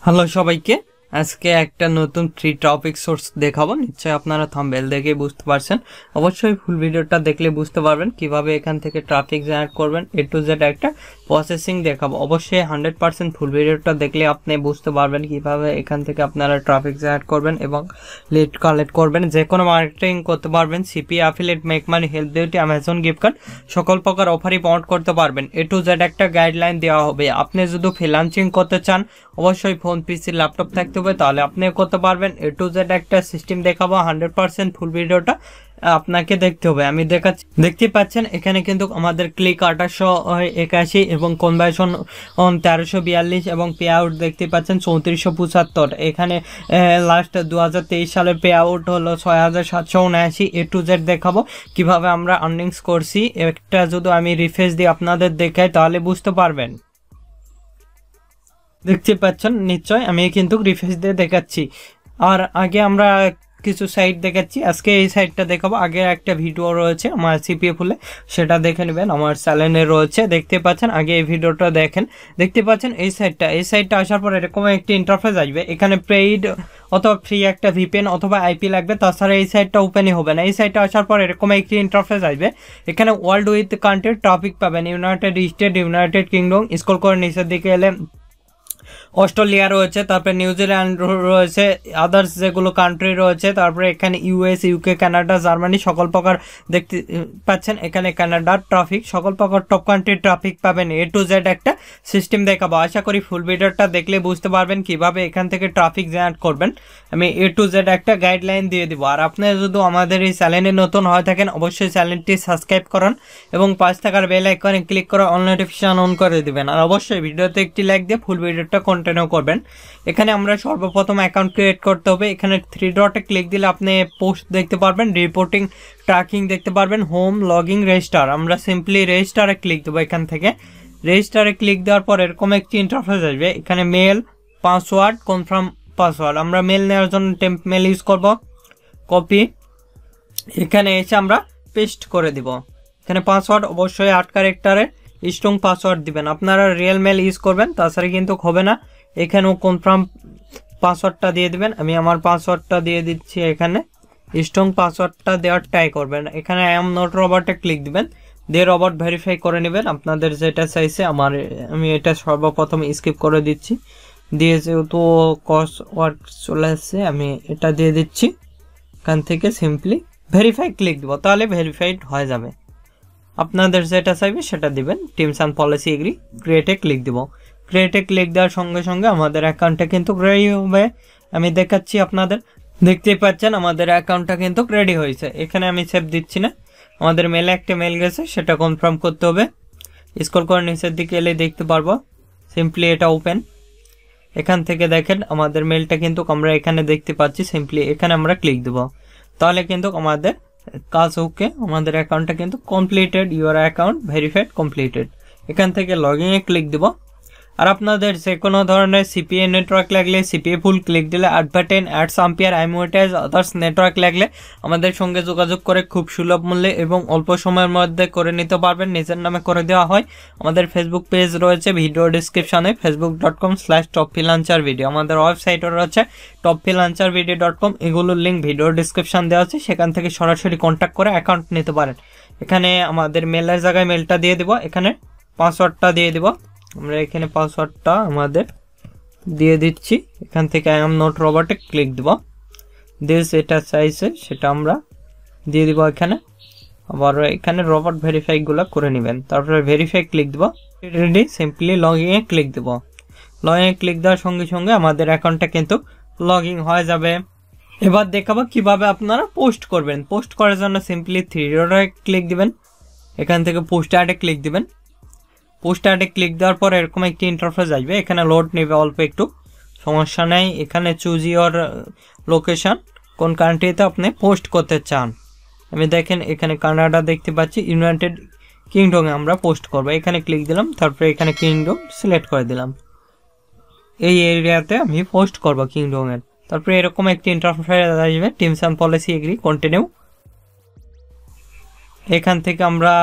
Hello সবাইকে, আজকে একটা নতুন ফ্রি টপিক সোর্স দেখাবো। নিশ্চয়ই আপনারা থাম্বনেল দেখে বুঝতে পারছেন। অবশ্যই ফুল ভিডিওটা দেখলে বুঝতে পারবেন কিভাবে এখান থেকে ট্রাফিক জেনারেট করবেন। A to Z একটা প্রসেসিং দেখাবো। অবশ্যই 100% ফুল ভিডিওটা দেখলে আপনি বুঝতে পারবেন কিভাবে এখান থেকে আপনারা ট্রাফিক জেনারেট করবেন এবং লিড কালেক্ট করবেন। যে কোনো মার্কেটিং করতে পারবেন। CP, affiliate, make money, help duty, Amazon gift card সকল প্রকার অফারই প্রমোট করতে পারবেন। A to Z একটা গাইডলাইন দেওয়া হবে। আপনি যদি ফ্রিল্যান্সিং করতে চান অবশ্যই ফোন, পিসি, ল্যাপটপ থাকতে হবে, তাহলে আপনি করতে পারবেন। A to Z একটা সিস্টেম দেখাবো। 100% ফুল ভিডিওটা আপনাকে দেখতে হবে। আমি দেখাচ্ছি, দেখতে পাচ্ছেন এখানে কিন্তু আমাদের ক্লিক 1881 এবং কনভার্সন 1342 এবং পে আউট দেখতে পাচ্ছেন 3475। এখানে লাস্ট 2023 সালের পে আউট হলো 6779। A to Z দেখাবো কিভাবে আমরা আর্নিংস করছি। একটা যদি আমি রিফ্রেশ দিয়ে আপনাদের দেখাই তাহলে বুঝতে পারবেন। দেখতে পাচ্ছেন নিশ্চয়, আমি কিন্তু রিফ্রেশ দিয়ে দেখাচ্ছি। আর আগে আমরা কিছু সাইট দেখাচ্ছি, আজকে এই সাইটটা দেখাবো। আগে একটা ভিডিও রয়েছে আমার সিপিএ ফুলে, সেটা দেখে নেবেন, আমার চ্যানেলে রয়েছে। দেখতে পাচ্ছেন, আগে এই ভিডিওটা দেখেন। দেখতে পাচ্ছেন এই সাইটটা আসার পর এরকম একটি ইন্টারফেস আসবে। এখানে পেইড অথবা ফ্রি একটা ভিপিএন অথবা আইপি লাগবে, তাছাড়া এই সাইটটা ওপেনই হবে না। এই সাইটটা আসার পর এরকম একটি ইন্টারফেস আসবে। এখানে ওয়ার্ল্ড উইথ কান্ট্রি টপিক পাবেন, United state, United kingdom. Scroll করে নিচের দিকে এলে অস্ট্রেলিয়া রয়েছে, তারপরে নিউজিল্যান্ড রয়েছে, আদার্স যেগুলো কান্ট্রি রয়েছে, তারপরে এখানে ইউএস, ইউকে, কানাডা, জার্মানি সকল প্রকার দেখতে পাচ্ছেন। এখানে কানাডার ট্রাফিক, সকল প্রকার টপ কান্ট্রির ট্রাফিক পাবেন। A to Z একটা সিস্টেম দেখাবো। আশা করি ফুল ভিডিওটা দেখলে বুঝতে পারবেন কিভাবে এখান থেকে ট্রাফিক জেনারেট করবেন। আমি A to Z একটা গাইডলাইন দিয়ে দিব। আর আপনারা যদি আমাদের এই চ্যানেলে নতুন হয়ে থাকেন অবশ্যই চ্যানেলটি সাবস্ক্রাইব করুন এবং পাশ থাকার বেল আইকনে ক্লিক করে অল নোটিফিকেশন অন করে দিবেন। আর অবশ্যই ভিডিওতে একটি লাইক দিয়ে ফুল ভিডিওটা কন্টিনিউ করবেন। এখানে আমরা সর্বপ্রথম অ্যাকাউন্ট ক্রিয়েট করতে হবে। এখানে 3 ডটে ক্লিক দিলে আপনি পোস্ট দেখতে পারবেন, রিপোর্টিং, ট্র্যাকিং দেখতে পারবেন, হোম, লগিং, রেজিস্টার। আমরা সিম্পলি রেজিস্টারে ক্লিক দেবো। এখান থেকে রেজিস্টারে ক্লিক দেওয়ার পর এরকম একটি ইন্টারফেস আসবে। এখানে মেল, পাসওয়ার্ড, কনফার্ম পাসওয়ার্ড। আমরা মেল নেওয়ার জন্য টেম্প মেল ইউজ করব। কপি, এখানে এসে আমরা পেস্ট করে দিব। এখানে পাসওয়ার্ড অবশ্যই 8 ক্যারেক্টারে স্ট্রং পাসওয়ার্ড দিবেন। আপনারা রিয়েল মেল ইউজ করবেন, তাছাড়া কিন্তু হবে না। এখানেও কনফার্ম পাসওয়ার্ডটা দিয়ে দিবেন। আমি আমার পাসওয়ার্ডটা দিয়ে দিচ্ছি। এখানে স্ট্রং পাসওয়ার্ডটা দেওয়ার ট্রাই করবেন। এখানে আই এম নট রবটে ক্লিক দিবেন, দিয়ে রবট ভেরিফাই করে নেবেন আপনাদের যেটা চাইছে। আমি এটা সর্বপ্রথম স্কিপ করে দিচ্ছি, দিয়ে যেহেতু কস ওয়ার্ক চলে আসছে আমি এটা দিয়ে দিচ্ছি। এখান থেকে সিম্পলি ভেরিফাই ক্লিক দিব, তাহলে ভেরিফাইড হয়ে যাবে। আপনাদের যেটা চাইবে সেটা দিবেন। টিমস অ্যান্ড পলিসি এগ্রি, ক্রিয়েটে ক্লিক দিব। ক্রিয়েটে ক্লিক দেওয়ার সঙ্গে সঙ্গে আমাদের অ্যাকাউন্টটা কিন্তু রেডি হবে। আমি দেখাচ্ছি আপনাদের, দেখতেই পাচ্ছেন আমাদের অ্যাকাউন্টটা কিন্তু রেডি হয়েছে। এখানে আমি সেভ দিচ্ছি না, আমাদের মেলে একটা মেল গেছে, সেটা কনফার্ম করতে হবে। স্ক্রল করে নিচের দিকে এলে দেখতে পারবো সিম্পলি এটা ওপেন। এখান থেকে দেখেন আমাদের মেলটা কিন্তু আমরা এখানে দেখতে পাচ্ছি। সিম্পলি এখানে আমরা ক্লিক দেবো, তাহলে কিন্তু আমাদের কাজ ওকে। আমাদের অ্যাকাউন্টটা কিন্তু completed, your account verified completed. এখান থেকে লগইনে ক্লিক দেব। আর আপনাদের যে কোনো ধরনের সিপিএ নেটওয়ার্ক লাগলে সিপিএ ফুল ক্লিক দিলে, অ্যাডভার্টাইজ, অ্যাডস, আম্পিয়ার, আইমোটাইজ, আদার্স নেটওয়ার্ক লাগলে আমাদের সঙ্গে যোগাযোগ করে খুব সুলভ মূল্যে এবং অল্প সময়ের মধ্যে করে নিতে পারবেন। নিজের নামে করে দেওয়া হয়। আমাদের ফেসবুক পেজ রয়েছে ভিডিও ডিসক্রিপশনে, facebook.com/topfreelancervideo। আমাদের ওয়েবসাইটও রয়েছে topfreelancervideo.com। এগুলোর লিঙ্ক ভিডিও ডিসক্রিপশন দেওয়া আছে, সেখান থেকে সরাসরি কন্ট্যাক্ট করে অ্যাকাউন্ট নিতে পারেন। এখানে আমাদের মেলের জায়গায় মেলটা দিয়ে দিব, এখানে পাসওয়ার্ডটা দিয়ে দিব। আমরা এখানে পাসওয়ার্ডটা আমাদের দিয়ে দিচ্ছি। এখান থেকে আই এম নট রবটে ক্লিক দিব, দিয়ে যেটা চাইছে সেটা আমরা দিয়ে দিব। এখানে আবার এখানে রবট ভেরিফাই গুলো করে নেবেন, তারপরে ভেরিফাই ক্লিক দিব। রেডি, সিম্পলি লগইনে ক্লিক দিব। লগইনে ক্লিক দেওয়ার সঙ্গে সঙ্গে আমাদের অ্যাকাউন্টটা কিন্তু লগইন হয়ে যাবে। এবার দেখাবো কিভাবে আপনারা পোস্ট করবেন। পোস্ট করার জন্য সিম্পলি 3 ডটে ক্লিক দিবেন। এখান থেকে পোস্ট অ্যাডে ক্লিক দিবেন। পোস্ট অ্যাডে ক্লিক দেওয়ার পর এরকম একটি ইন্টারফেস আসবে। এখানে লোড নেবে অল্প একটু, সমস্যা নেই। এখানে চুজ ইওর লোকেশন, কোন কান্ট্রিতে আপনি পোস্ট করতে চান। আমি দেখেন এখানে কানাডা দেখতে পাচ্ছি, ইউনাইটেড কিংডমে আমরা পোস্ট করবো। এখানে ক্লিক দিলাম, তারপরে এখানে কিংডম সিলেক্ট করে দিলাম। এই এরিয়াতে আমি পোস্ট করবো কিংডমের। তারপরে এরকম একটি ইন্টারফেস আসবে, terms and policy agree, continue. এখান থেকে আমরা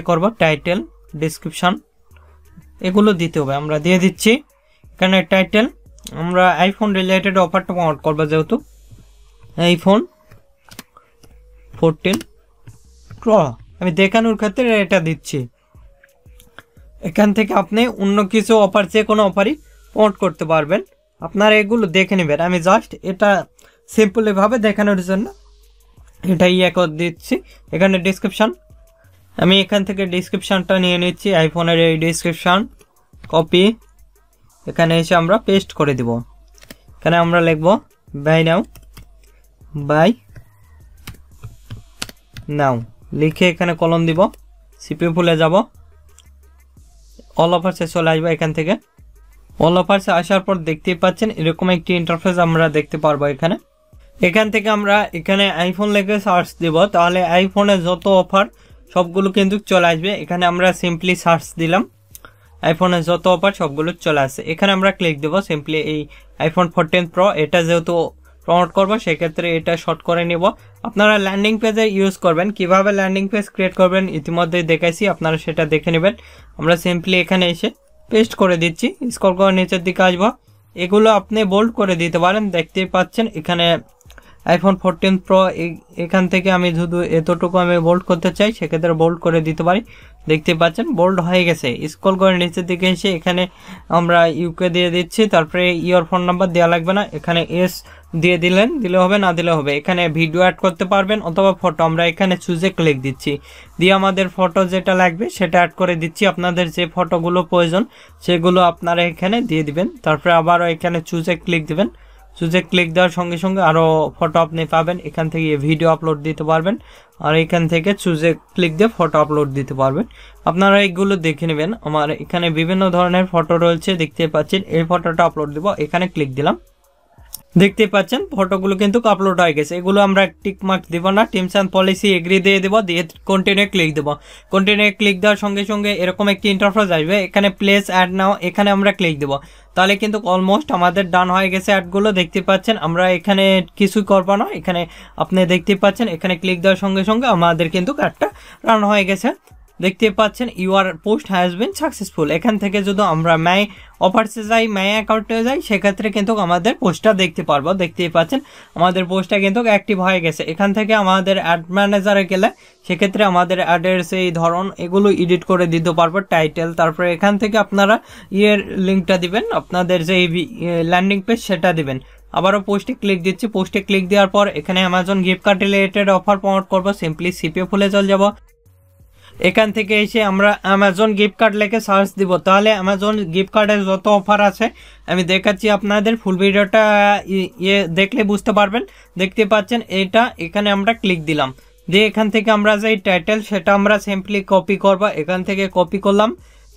করব টাইটেল, ডেসক্রিপশন, এগুলো দিতে হবে। আমরা দিয়ে দিচ্ছি। এখানে টাইটেল আমরা আইফোন রিলেটেড অফারটা প্রমোট করবো, যেহেতু আইফোন 14 প্রো আমি দেখানোর ক্ষেত্রে এটা দিচ্ছি। এখান থেকে আপনি অন্য কিছু অফার, যে কোনো অফারই প্রমোট করতে পারবেন। আপনারা এগুলো দেখে নেবেন। আমি জাস্ট এটা সিম্পলি ভাবে দেখানোর জন্য এটা করে দিচ্ছি। এখানে ডিসক্রিপশন, আমি এখান থেকে ডিসক্রিপশনটা নিয়ে নিচ্ছি, আইফোনের এই ডিসক্রিপশন কপি, এখানে এসে আমরা পেস্ট করে দিব। এখানে আমরা লিখব বাই নাও লিখে এখানে কলম দিব, সিপিইউ ফুলে যাব, অল অফার্সে চলে আসবো। এখান থেকে অল অফার্সে আসার পর দেখতেই পাচ্ছেন এরকম একটি ইন্টারফেস আমরা দেখতে পারবো। এখান থেকে আমরা এখানে আইফোন লিখে সার্চ দিব, তাহলে আইফোনের যত অফার সবগুলো কিন্তু চলে আসবে। এখানে আমরা সিম্পলি সার্চ দিলাম, আইফোনের যত অফার সবগুলো চলে আসে। এখানে আমরা ক্লিক দেব সিম্পলি এই আইফোন 14 প্রো, এটা যেহেতু প্রমোট করবো সেক্ষেত্রে এটা শর্ট করে নিব। আপনারা ল্যান্ডিং পেজে ইউজ করবেন, কিভাবে ল্যান্ডিং পেজ ক্রিয়েট করবেন ইতিমধ্যেই দেখাইছি, আপনারা সেটা দেখে নেবেন। আমরা সিম্পলি এখানে এসে পেস্ট করে দিচ্ছি, স্ক্রল করে নিচের দিকে আসবো। এগুলো আপনি বোল্ড করে দিতে পারেন, দেখতেই পাচ্ছেন এখানে আইফোন 14 প্রো। এখান থেকে আমি শুধু এতটুকু আমি বোল্ড করতে চাই, সেক্ষেত্রে বোল্ড করে দিতে পারি। দেখতে পাচ্ছেন বোল্ড হয়ে গেছে। স্ক্রল করে নিচের দিকে এসে এখানে আমরা ইউকে দিয়ে দিচ্ছি, তারপরে ইয়ার ফোন নাম্বার দেওয়া লাগবে না, এখানে এস দিয়ে দিলে হবে, না দিলে হবে। এখানে ভিডিও অ্যাড করতে পারবেন অথবা ফটো, আমরা এখানে চুজে ক্লিক দিচ্ছি, দিয়ে আমাদের ফটো যেটা লাগবে সেটা অ্যাড করে দিচ্ছি। আপনাদের যে ফটোগুলো প্রয়োজন সেগুলো আপনারা এখানে দিয়ে দিবেন, তারপরে আবারও এখানে চুজে ক্লিক দিবেন। চুজে ক্লিক দেওয়ার সঙ্গে সঙ্গে আরও ফটো আপনি পাবেন, এখান থেকে ভিডিও আপলোড দিতে পারবেন, আর এখান থেকে চুজে ক্লিক দিয়ে ফটো আপলোড দিতে পারবেন। আপনারা এইগুলো দেখে নেবেন। আমার এখানে বিভিন্ন ধরনের ফটো রয়েছে, দেখতে পাচ্ছেন। এই ফটোটা আপলোড দিব, এখানে ক্লিক দিলাম, দেখতে পাচ্ছেন ফটোগুলো কিন্তু আপলোড হয়ে গেছে। এগুলো আমরা টিক মার্ক দিব না, টিমস অ্যান্ড পলিসি এগ্রি দিয়ে দেবো, দিয়ে কন্টিনিউ ক্লিক দেবো। কন্টিনিউ ক্লিক দেওয়ার সঙ্গে সঙ্গে এরকম একটি ইন্টারফেস আসবে, এখানে প্লেস অ্যাড নাও, এখানে আমরা ক্লিক দেবো। তাহলে কিন্তু অলমোস্ট আমাদের ডান হয়ে গেছে অ্যাডগুলো, দেখতে পাচ্ছেন। আমরা এখানে কিছুই করবো না, এখানে আপনি দেখতে পাচ্ছেন এখানে ক্লিক দেওয়ার সঙ্গে সঙ্গে আমাদের কিন্তু অ্যাডটা রান হয়ে গেছে। দেখতে পাচ্ছেন your post has been successful. এখান থেকে যদি আমরা মাই অফার্সে যাই, মাই অ্যাকাউন্টে যাই, সেক্ষেত্রে কিন্তু আমাদের পোস্টটা দেখতে পারবো। দেখতেই পাচ্ছেন আমাদের পোস্টটা কিন্তু অ্যাক্টিভ হয়ে গেছে। এখান থেকে আমাদের অ্যাড ম্যানেজারে গেলে সেক্ষেত্রে আমাদের অ্যাডের সেই ধরন এগুলো এডিট করে দিতে পারবো, টাইটেল। তারপরে এখান থেকে আপনারা লিঙ্কটা দিবেন, আপনাদের যে ল্যান্ডিং পেজ সেটা দিবেন। আবারও পোস্টে ক্লিক দিচ্ছি, পোস্টে ক্লিক দেওয়ার পর এখানে Amazon gift card related offer promote করবো, সিম্পলি সিপিইউ ফুলে চলে যাবো। এখান থেকে এসে আমরা অ্যামাজন গিফট কার্ড লিখে সার্চ দিব, তাহলে অ্যামাজন গিফট কার্ডের যত অফার আছে আমি দেখাচ্ছি আপনাদের। ফুল ভিডিওটা দেখলে বুঝতে পারবেন। দেখতে পাচ্ছেন এটা, এখানে আমরা ক্লিক দিলাম, দিয়ে এখান থেকে আমরা যে টাইটেল সেটা আমরা সিম্পলি কপি করব। এখান থেকে কপি করলাম,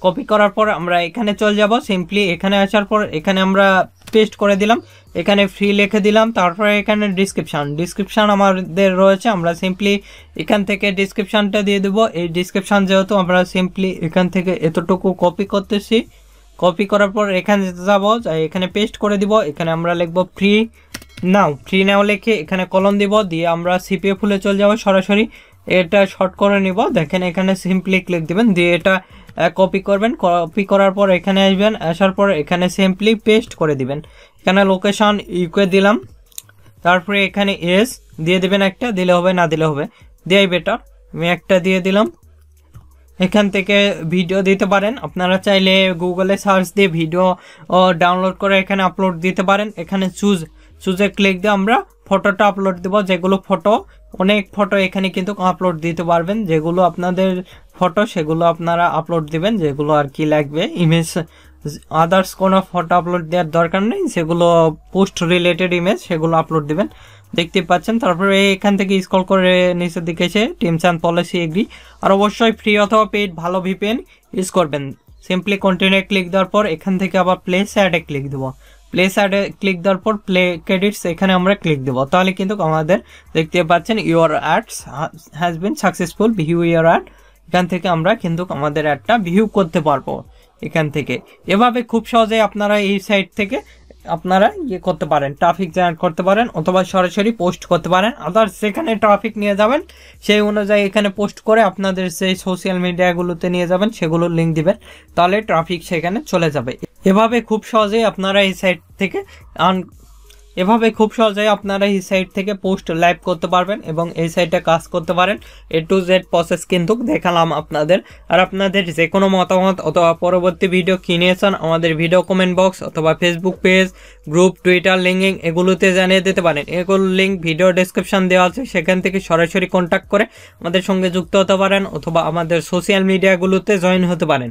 কপি করার পর আমরা এখানে চলে যাব। সিম্পলি এখানে আসার পর এখানে আমরা পেস্ট করে দিলাম, এখানে ফ্রি লিখে দিলাম। তারপরে এখানে ডিসক্রিপশন আমাদের রয়েছে, আমরা সিম্পলি এখান থেকে ডিসক্রিপশনটা দিয়ে দেবো। এই ডিসক্রিপশন যেহেতু আমরা সিম্পলি এখান থেকে এতটুকু কপি করতেছি, কপি করার পর এখানে যাব, এখানে পেস্ট করে দিব। এখানে আমরা লিখবো ফ্রি নাও লিখে এখানে কলম দিব, দিয়ে আমরা সিপিইউ ফুলে চলে যাব সরাসরি। এটা শর্ট করে নিব, দেখেন এখানে সিম্পলি ক্লিক দিবেন, দিয়ে এটা কপি করবেন। কপি করার পর এখানে আসবেন, আসার পর এখানে সিম্পলি পেস্ট করে দিবেন। এখানে লোকেশন ইউকে দিলাম, তারপরে এখানে এস দিয়ে দিবেন, একটা দিলে হবে, না দিলে হবে, দেয়াই বেটার। আমি একটা দিয়ে দিলাম। এখান থেকে ভিডিও দিতে পারেন, আপনারা চাইলে গুগলে সার্চ দিয়ে ভিডিও ডাউনলোড করে এখানে আপলোড দিতে পারেন। এখানে চুজে ক্লিক দিয়ে আমরা ফটোটা আপলোড দেব, যেগুলো ফটো, অনেক ফটো এখানে কিন্তু আপলোড দিতে পারবেন। যেগুলো আপনাদের ফটো সেগুলো আপনারা আপলোড দিবেন, যেগুলো আর কি লাগবে, ইমেজ আদার্স কোনো ফটো আপলোড দেওয়ার দরকার নেই, সেগুলো পোস্ট রিলেটেড ইমেজ সেগুলো আপলোড দিবেন। দেখতে পাচ্ছেন। তারপরে এখান থেকে স্ক্রল করে নিচের দিকে এসে টিমস অ্যান্ড পলিসি এগ্রি, আর অবশ্যই ফ্রি অথবা পেইড ভালো ভিপিএন ইউজ করবেন। সিম্পলি কন্টিনিউ ক্লিক দেওয়ার পর এখান থেকে আবার প্লেস অ্যাডে ক্লিক দেবো, প্লেস অ্যাডে ক্লিক দেওয়ার পর প্লে ক্রেডিটস এখানে আমরা ক্লিক দেবো। তাহলে কিন্তু আমাদের দেখতে পাচ্ছেন your ads has been successful, view your add. এখান থেকে আমরা কিন্তু আমাদের অ্যাডটা ভিউ করতে পারবো এখান থেকে। এভাবে খুব সহজে আপনারা এই সাইট থেকে আপনারা করতে পারেন, ট্রাফিক জেনারেট করতে পারেন অথবা সরাসরি পোস্ট করতে পারেন। আদার্স যেখানে ট্রাফিক নিয়ে যাবেন সেই অনুযায়ী এখানে পোস্ট করে আপনাদের সেই সোশ্যাল মিডিয়াগুলোতে নিয়ে যাবেন, সেগুলোর লিঙ্ক দিবেন, তাহলে ট্রাফিক সেখানে চলে যাবে। এভাবে খুব সহজেই আপনারা এই সাইট থেকে পোস্ট লাইভ করতে পারবেন এবং এই সাইটে কাজ করতে পারেন। A to Z প্রসেস কিন্তু দেখালাম আপনাদের। আর আপনাদের যে কোনো মতামত অথবা পরবর্তী ভিডিও কিনেছেন আমাদের ভিডিও কমেন্ট বক্স অথবা Facebook page, group, Twitter linking এগুলোতে জানিয়ে দিতে পারেন। এগুলোর লিঙ্ক ভিডিও ডেসক্রিপশন দেওয়া আছে, সেখান থেকে সরাসরি কন্ট্যাক্ট করে আমাদের সঙ্গে যুক্ত হতে পারেন অথবা আমাদের সোশ্যাল মিডিয়াগুলোতে জয়েন হতে পারেন।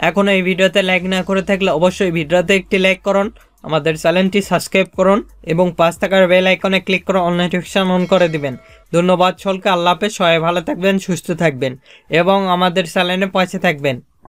এখন এই ভিডিওতে লাইক না করে থাকলে অবশ্যই ভিডিওতে একটি লাইক করুন, আমাদের চ্যানেলটি সাবস্ক্রাইব করুন এবং পাশ থাকার বেল আইকনে ক্লিক করে অল নোটিফিকেশন অন করে দিবেন। ধন্যবাদ সকলকে। আল্লাহ হাফেজ। সবাই ভালো থাকবেন, সুস্থ থাকবেন এবং আমাদের চ্যানেলে পাশে থাকবেন।